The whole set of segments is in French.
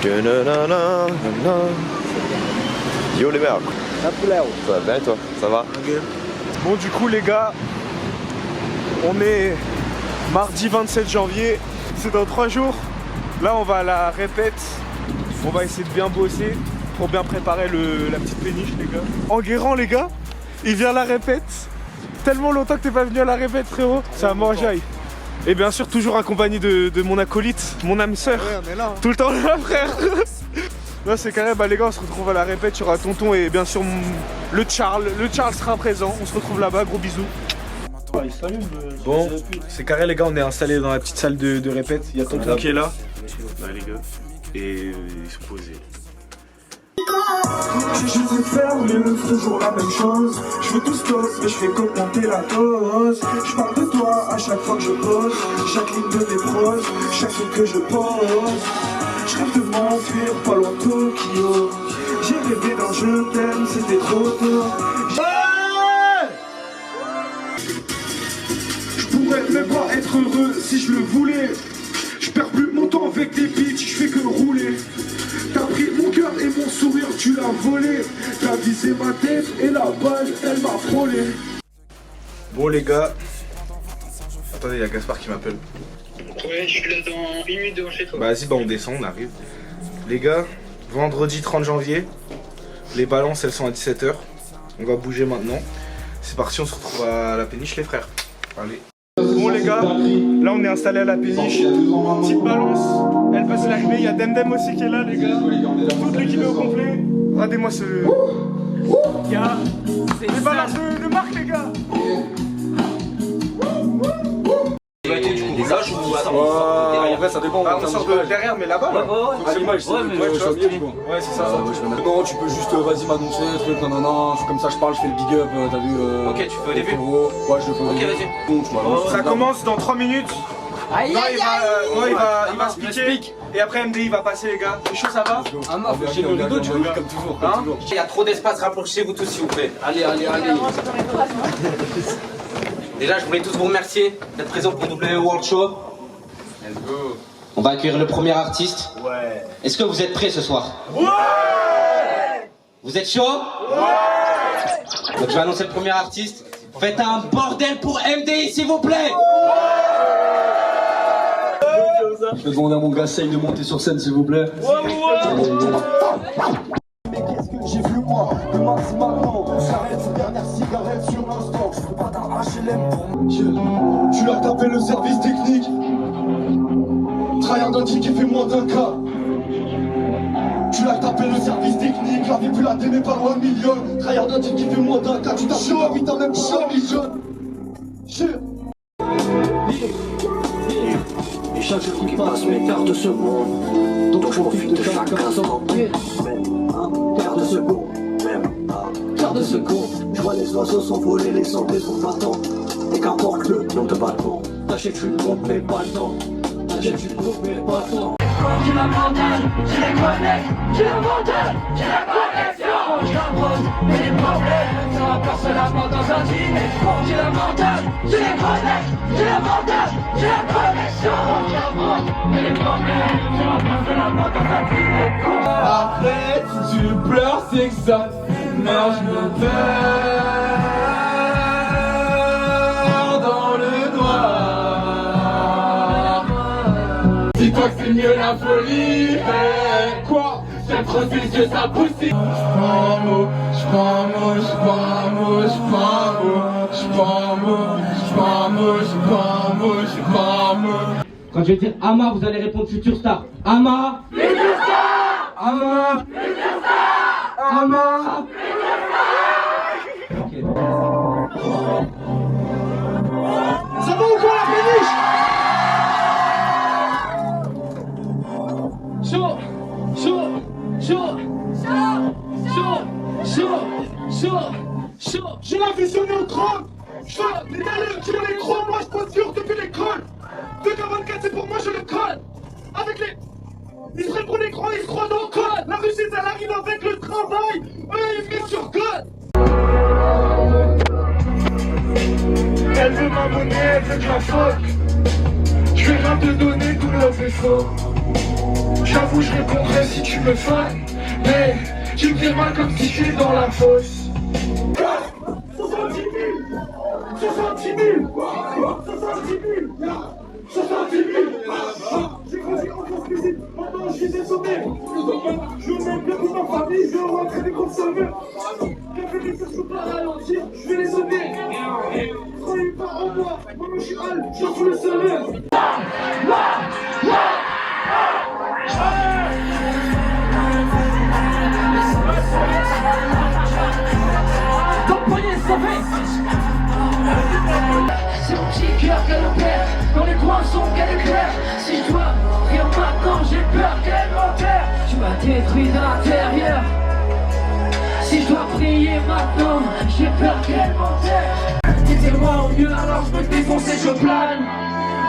Yo les mecs, ça va bien et toi? Ça va? Bon du coup les gars, on est mardi 27 janvier, c'est dans 3 jours. Là on va à la répète, on va essayer de bien bosser pour bien préparer la petite péniche les gars. Enguerrand les gars, il vient à la répète. Tellement longtemps que t'es pas venu à la répète frérot, ça a mangeaille. Et bien sûr toujours accompagné de mon acolyte, mon âme sœur. Ouais, on est là, hein. Tout le temps là frère. Là c'est carré, bah les gars on se retrouve à la répète, il y aura tonton et bien sûr le Charles sera présent, on se retrouve là-bas, gros bisous. Bon, c'est carré les gars, on est installés dans la petite salle de répète, il y a tonton qui est là. Là les gars, et ils sont posés. Je veux faire mieux, toujours la même chose. Je veux tout stock, mais je fais qu'augmenter la dose. Je parle de toi à chaque fois que je pose. Chaque ligne de mes proches, chaque son que je pose. Je rêve de m'enfuir, pas loin de Tokyo. J'ai rêvé d'un je t'aime, c'était trop tôt. Je pourrais même pas être heureux si je le voulais. Je perds plus mon temps avec des bitches, je fais que rouler. T'as pris mon cœur et mon sourire, tu l'as volé. T'as visé ma tête et la balle, elle m'a frôlé. Bon les gars, attendez, il y a Gaspard qui m'appelle. Ouais, je suis là dans 1 minute devant chez toi. Bah vas-y, bah on descend, on arrive. Les gars, vendredi 30 janvier, les balances elles sont à 17 h. On va bouger maintenant. C'est parti, on se retrouve à la péniche les frères. Allez. Bon les gars, là on est installé à la péniche. Petite balance, elle passe l'arrivée. Il y a Demdem aussi qui est là les gars. Toute l'équipe est au complet. Regardez-moi ce... Il y a les balances de Marc les gars. Là, je vous En vrai, ça dépend. On sort de derrière, mais là-bas. À l'image, c'est ouais, c'est ça. Non, tu peux juste, vas-y, m'annoncer, truc, non, comme ça je parle, je fais le big up, t'as vu. Ok, tu fais au début? Ouais, je le fais au début. Ok, vas-y. Bon, tu m'annonces. Ça commence dans 3 minutes. Il va se piquer. Et après, MDI va passer, les gars. C'est chaud, ça va? Ah non, j'ai le rideau, tu vois, comme toujours. Il y a trop d'espace, rapprochez-vous tous s'il vous plaît. Allez. Déjà, je voulais tous vous remercier d'être présents pour W World Show. Let's go. On va accueillir le premier artiste. Ouais. Est-ce que vous êtes prêts ce soir? Ouais. Vous êtes chaud? Ouais. Donc je vais annoncer le premier artiste. Faites un bordel pour MDI s'il vous plaît. Je vais demander à mon gars Sey de monter sur scène s'il vous plaît. Mais qu'est-ce que j'ai vu moi? Demain c'est maintenant. J'arrête cette dernière cigarette sur l'instant. Je veux pas d'un HLM pour moi. Tu leur tapé le service technique. Trahir d'un qui fait moins d'un cas. Tu l'as tapé le service technique. La vie plus la t'aimais pas loin de million. Trahir d'un qui fait moins d'un cas. Tu t'as chaud, oui t'as même pas million. Et chaque jour qui passe m'écarte de ce monde. Donc je profite de chaque instant. Quart de seconde, même pas quart de seconde. Je vois les oiseaux s'envoler, les santés sont battants. Et qu'importe le nom de bâton. T'achètes une pompe mais pas le temps. T'achètes une pompe mais pas le temps. J'ai la montagne, j'ai les connects. J'ai la montagne, j'ai la connexion. Je la pose, mais les problèmes ça va personnellement dans un dîner. J'ai la montagne, j'ai les connects. J'ai la montagne, j'ai la connexion. Je la pose, mais les problèmes ça va personnellement dans un dîner. Après, si tu pleures, c'est que ça merde, je me perds dans le noir. Dis-toi que c'est mieux la folie. Quoi? J'aime trop ses yeux, ça pousse. J'prends un mot. Quand je vais dire Ama, vous allez répondre Future Star. Ama, Future Star. Ama, Future Star. Ama. Ça va ou quoi la péniche? J'ai la vision neutrale. Je veux les dalles sur les crocs, moi je pose sur depuis l'école. 2K24 c'est pour moi je le colle. Avec les... Ils se prennent pour l'écran, ils se croient dans le code. La réussite elle arrive avec le travail. Eux ils viennent sur code. Elle veut ma monnaie, elle veut que la foque. Je vais rien te donner tout le vaisseau. J'avoue coup je répondrai si tu me fais. Mais tu me fais mal comme si je suis dans la fosse. 70 000 70 000 70 000 J'ai grandi en France cuisine, maintenant je suis désommé. Je n'aime plus pour ma famille, je rentrer des gros sommets. Café les je peux pas ralentir, je vais les sonner. Croyez pas en moi, maintenant je suis hal, je suis le salaire. Ton poignet sauvé. C'est mon petit cœur qu'elle opère. Dans les coins sombres qu'elle éclaire. Si je dois mourir maintenant, j'ai peur qu'elle m'enterre. Tu m'as détruit de l'intérieur. Si je dois prier maintenant, j'ai peur qu'elle m'enterre. T'étais loin au mieux, alors je me défonce et je plane.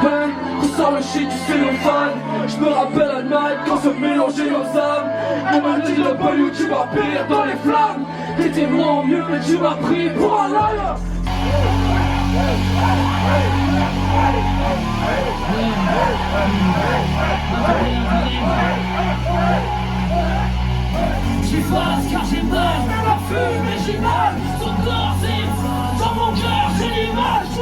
Hein, on sort le shit du cellophane. Je me rappelle à night quand se mélangeaient nos âmes. On m'a dit le boyou, tu vas périr dans les flammes. T'étais loin au mieux, mais tu m'as pris pour un liar. J'suis face car j'ai mal, même la fume et j'ai mal. Son corps c'est dans mon cœur, j'ai l'image.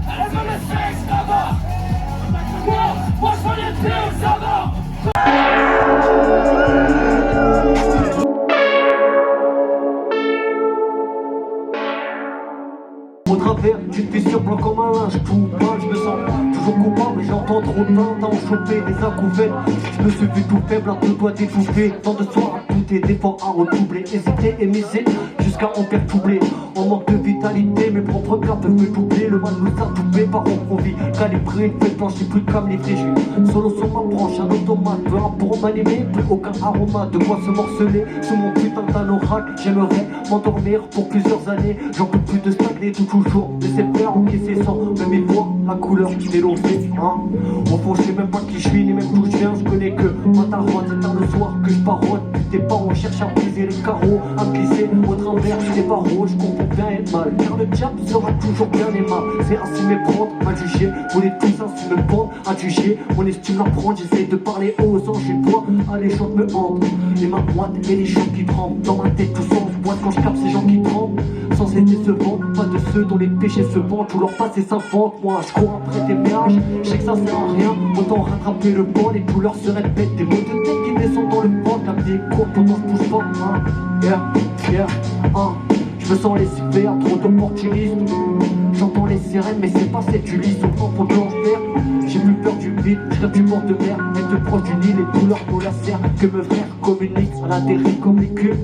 Elle veut le sexe d'abord. Moi je veux les pieds, ça va. Au travers d'une fissure blanc comme un linge tout bas, je me sens toujours coupable, mais j'entends trop de temps choper des acouphènes. Je me suis vu tout faible, un peu doigt d'étouffer. Tant de soirs à douter, d'efforts à redoubler. Hésiter et miser jusqu'à en perdre doublé. En manque de vitalité, mes propres gars peuvent me doubler. Le mal nous a doublé par on vit calibré, une fête blanche, j'ai plus comme les frais. Solo sur ma branche, un automate, peu pour m'animer, plus aucun aromate. De quoi se morceler sous mon putain d'anorak. J'aimerais m'endormir pour plusieurs années. J'en peux plus de stagner toujours. Laissez faire encaisser sans même y voir la couleur déloncée, hein. Au fond je sais même pas qui je suis ni même d'où je viens. Je connais que ma tarotte, c'est tard le soir que je parote. Tes parents cherchent à briser les carreaux, à me glisser au travers des barreaux. Je comprends bien et mal, car le diable sera toujours bien aimable. C'est ainsi méprendre, à juger. On est tous ainsi me pendre, à juger. On estime l'apprendre, j'essaie de parler aux anges. Et toi, les chants me hantent. Les mains moites et les chants qui tremblent. Dans ma tête tout semble, boite quand je capte ces gens qui tremblent. Sans être décevant, pas de ceux dont les péchés se vendent. Tout leur passé s'invente, moi je cours après des péages. Je sais que ça sert à rien, autant rattraper le vent. Les couleurs se répètent, des mots de tête qui descendent dans le ventre. Comme des cours pendant je bouge pas, hein. Je me sens les super, trop d'opportunistes. J'entends les sirènes, mais c'est pas cette Ulysse. Au propre blanche vert, j'ai plus peur du vide. Je rêve du bord de mer, être proche du Nil. Les douleurs polacères que mes frères communiquent. À la dérive comme les cubes,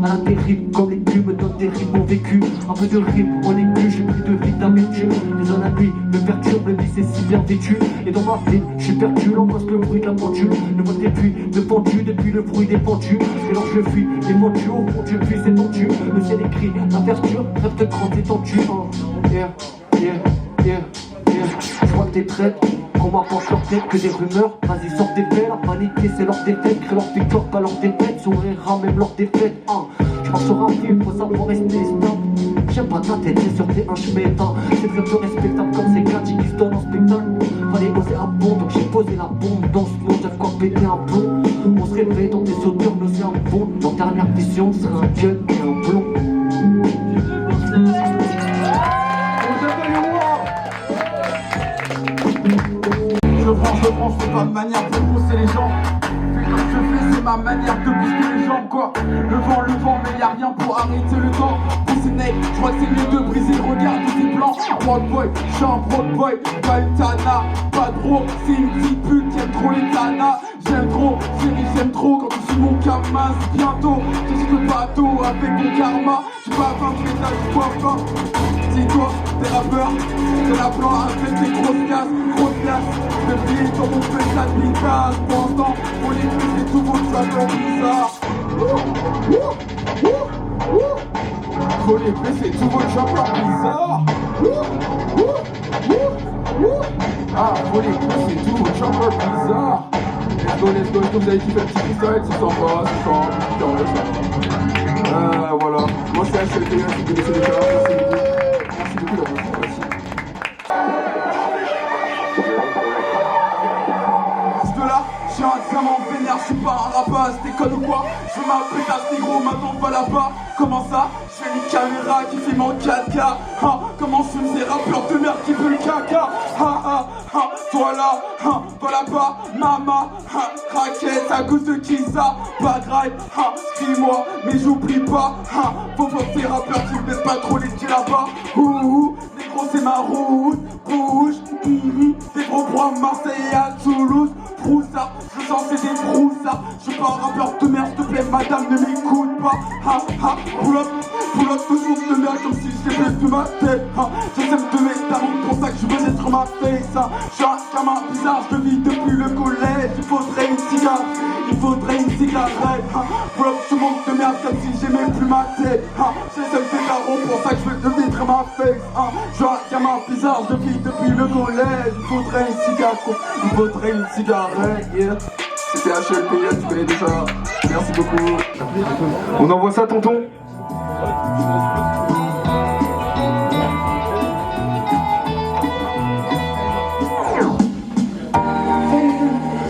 à la dérive comme les cubes. Me donnent des rimes mon vécu. Un peu de rime, on est plus. J'ai pris de vie d'amertume. Les zones à nuit me perturbent, le vice est si bien vêtu. Et dans ma ville, je suis perdu, l'angoisse, le bruit de la pendule. Le mode des pluies, me pendu depuis le bruit des pendus. Et alors je fuis, les pendus au fond du puits, c'est tendu. Le ciel écrit, la verdure, rêve de grande étendue. Je vois que des traites, qu'on m'apporte leur tête, que des rumeurs. Vas-y, sors des faits, la vanité c'est leur défaite. Crée leur victoire, pas leur défaite, sourira même leur défaite. Je marche sur un fil, faut savoir rester stable. J'aime pas ta tête, c'est sur tes un chemin. C'est très peu respectable comme ces gars qui se donnent en spectacle. Fallait oser à bon, donc j'ai posé la bombe. Dans ce monde, j'ai quoi péter un plomb. On se réveille dans des sauteurs, mais c'est un bon. Dans dernière mission, sera un gun et un blond. Je prends, c'est pas de manière de pousser les gens. Putain, je fais, c'est ma manière de booster les jambes, quoi. Le vent, mais y'a rien pour arrêter le temps. Pussy Nate, je crois que c'est mieux de briser le regard de tes plans. Broad boy, j'suis un broad boy, pas une tana, pas de drogue, c'est une petite pute qui aime trop les tanas. J'aime trop, chérie, j'aime trop quand tu suis mon camas. Bientôt, je suis le bateau avec mon karma. J'suis pas 20 médailles, j'suis pas 20. Dis-toi, t'es rappeur, t'es la plan avec tes grosses casses. Le pied dans mon fait ça de bizarre. Pendant, on les fait tout vos saveurs bizarres. Faut les blesser, tout vos chanteurs bizarres. Ah, faut les blesser, tout vos chanteurs bizarres. Let's go, vous avez kiffé le petit freestyle, c'est sympa, voilà. Moi c'est HLT, si vous connaissez les gars, merci beaucoup. Merci beaucoup d'avoir pas un rapace, déconne ou quoi? Je veux ma pétasse négro, maintenant va là-bas. Comment ça? Je fais une caméra qui filme en 4K. Ha, comment je fume ces rappeurs de merde qui puent le caca? Ha ha ha, toi là, ha, toi là-bas, maman, ha, raquette à cause de qui ça? Pas grave, ha, crie-moi, mais j'oublie pas, ha, faut voir ces rappeurs qui me pas trop les styles là-bas. Ouh, négro c'est ma route, bouge, des gros points Marseille et à Toulouse. Broussard, je sens c'est des broussards. Je suis pas un rappeur de merde, s'il te plaît, madame, ne m'écoute pas. Ha ha, pull up, toujours de merde comme si j'étais blessé de ma tête. Ha, j'essaie de me mettre pour ça que je venais sur ma face. Ha, je suis un gamin bizarre, je vis depuis le collège. Il faudrait une cigarette, il faudrait une cigarette. Ha, pull up, tout le monde de merde comme si j'aimais plus ma tête. Ha, j'essaie de faire carreau pour ça que je veux devenir sur ma face. Ha, je suis un gamin bizarre, je vis depuis le collège. Il faudrait une cigarette, il faudrait une cigarette. Yeah. C'était HLPS, tu connais déjà. Merci beaucoup. On envoie ça, tonton?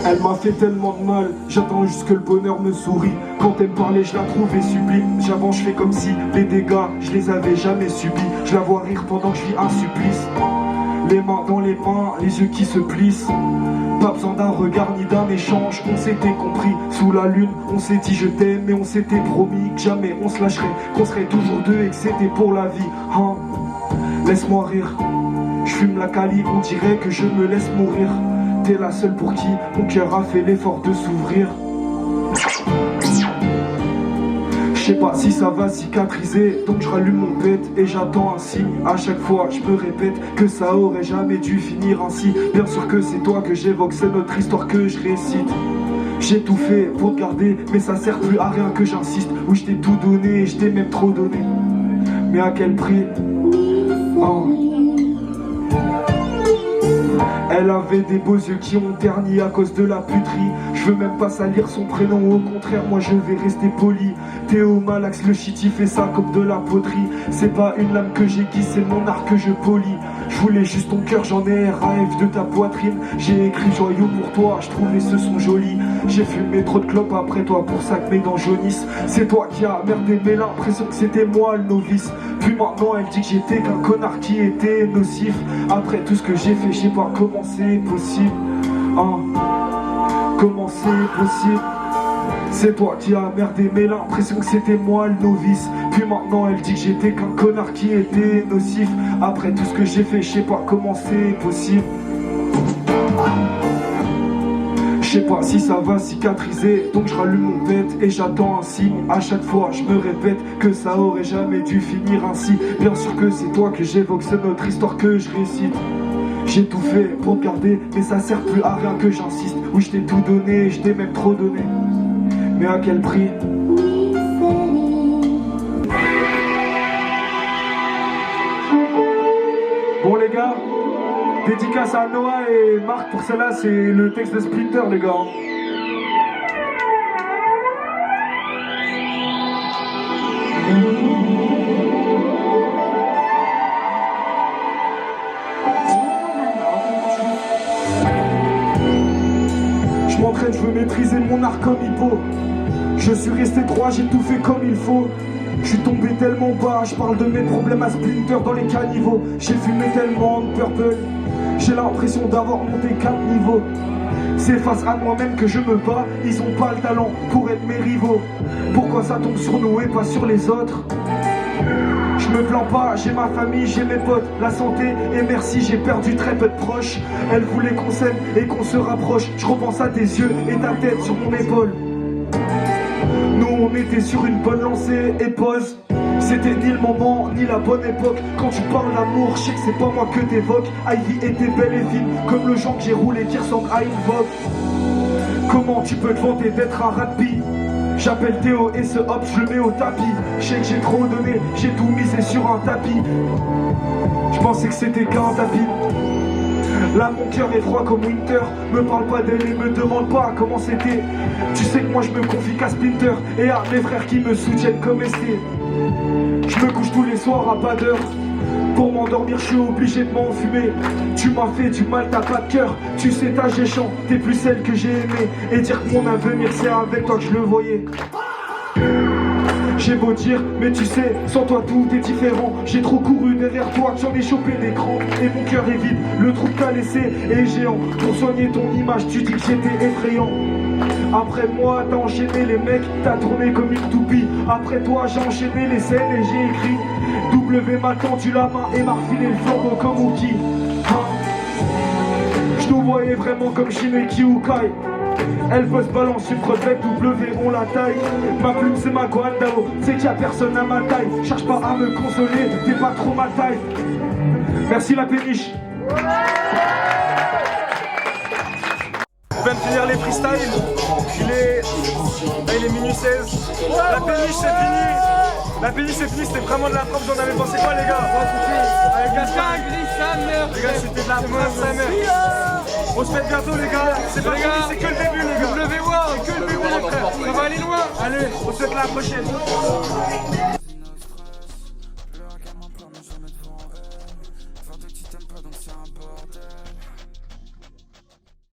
Elle m'a fait tellement de mal, j'attends juste que le bonheur me sourit. Quand elle me parlait, je la trouvais sublime. J'avance, je fais comme si les dégâts, je les avais jamais subis. Je la vois rire pendant que je vis un supplice. Les mains dans les mains, les yeux qui se plissent. Pas besoin d'un regard ni d'un échange, on s'était compris. Sous la lune, on s'est dit je t'aime et on s'était promis que jamais on se lâcherait, qu'on serait toujours deux et que c'était pour la vie. Hein, laisse-moi rire, je fume la cali, on dirait que je me laisse mourir. T'es la seule pour qui mon cœur a fait l'effort de s'ouvrir. Je sais pas si ça va cicatriser, donc je rallume mon pet et j'attends un signe. À chaque fois je me répète que ça aurait jamais dû finir ainsi. Bien sûr que c'est toi que j'évoque, c'est notre histoire que je récite. J'ai tout fait pour te garder, mais ça sert plus à rien que j'insiste. Oui, je t'ai tout donné, je t'ai même trop donné. Mais à quel prix? Oh. Elle avait des beaux yeux qui ont terni à cause de la puterie. Je veux même pas salir son prénom, au contraire moi je vais rester poli. Théo Malax, le shit fait ça comme de la poterie. C'est pas une lame que j'aiguise, c'est mon art que je polis. Je voulais juste ton cœur, j'en ai rêve de ta poitrine. J'ai écrit joyeux pour toi, je trouvais ce son joli. J'ai fumé trop de clopes après toi pour ça que mes dents jaunissent. C'est toi qui as merdé, mais l'impression que c'était moi le novice. Puis maintenant elle dit que j'étais qu'un connard qui était nocif. Après tout ce que j'ai fait, je sais pas comment c'est possible. Hein, comment c'est possible? C'est toi qui as merdé, mais l'impression que c'était moi le novice. Puis maintenant elle dit que j'étais qu'un connard qui était nocif. Après tout ce que j'ai fait, je sais pas comment c'est possible. Je sais pas si ça va cicatriser, donc je rallume mon pet et j'attends un signe. À chaque fois je me répète que ça aurait jamais dû finir ainsi. Bien sûr que c'est toi que j'évoque, c'est notre histoire que je récite. J'ai tout fait pour te garder, mais ça sert plus à rien que j'insiste. Oui, je t'ai tout donné, je t'ai même trop donné. Mais à quel prix? Bon les gars, dédicace à Noah et Marc pour celle-là, c'est le texte de Splinter les gars. Je m'entraîne, je veux maîtriser mon art comme hippo. Je suis resté droit, j'ai tout fait comme il faut. Je suis tombé tellement bas, je parle de mes problèmes à Splinter dans les caniveaux. J'ai fumé tellement de purple, j'ai l'impression d'avoir monté 4 niveaux. C'est face à moi-même que je me bats, ils ont pas le talent pour être mes rivaux. Pourquoi ça tombe sur nous et pas sur les autres? Je me plains pas, j'ai ma famille, j'ai mes potes, la santé et merci, j'ai perdu très peu de proches. Elle voulait qu'on s'aime et qu'on se rapproche. Je repense à tes yeux et ta tête sur mon épaule. Nous on était sur une bonne lancée et pause. C'était ni le moment ni la bonne époque. Quand tu parles d'amour, je sais que c'est pas moi que t'évoques. Ivy était belle et fine, comme le genre que j'ai roulé qui ressemble à une Vogue. Comment tu peux te vanter d'être un rugby? J'appelle Théo et ce hop je le mets au tapis. Je sais que j'ai trop donné, j'ai tout misé sur un tapis. Je pensais que c'était qu'un tapis. Là mon cœur est froid comme Winter. Me parle pas d'elle et me demande pas comment c'était. Tu sais que moi je me confie qu'à Splinter et à mes frères qui me soutiennent comme ST. Je me couche tous les soirs à pas d'heure Pour m'endormir, je suis obligé de m'enfumer. Tu m'as fait du mal, t'as pas de cœur. Tu sais, ta géchant, t'es plus celle que j'ai aimée. Et dire que mon avenir, c'est avec toi que je le voyais. J'ai beau dire, mais tu sais, sans toi tout est différent. J'ai trop couru derrière toi que j'en ai chopé d'écran. Et mon cœur est vide, le trou que t'as laissé est géant. Pour soigner ton image, tu dis que j'étais effrayant. Après moi, t'as enchaîné les mecs, t'as tourné comme une toupie. Après toi, j'ai enchaîné les scènes et j'ai écrit W m'a tendu la main et m'a refilé le flambeau comme Uki. Je nous voyais vraiment comme Shimeki ou Kai. Elle veut se balancer une crevette, W on la taille. Ma plume c'est ma Guandao, c'est qu'il y a personne à ma taille. Cherche pas à me consoler, t'es pas trop ma taille. Merci la péniche. On vient de finir les freestyles. Il est minuit 16. La péniche c'est fini. La péniche c'est fini, c'était vraiment de la frappe. Vous en avez pensé quoi les gars? Avec Gaston, les gars c'était de la frappe sa mère. On se fait bientôt les gars. C'est pas fini, c'est que le début les gars. W1, c'est que le début les frères. Ça va aller loin. Allez, on se fait la prochaine.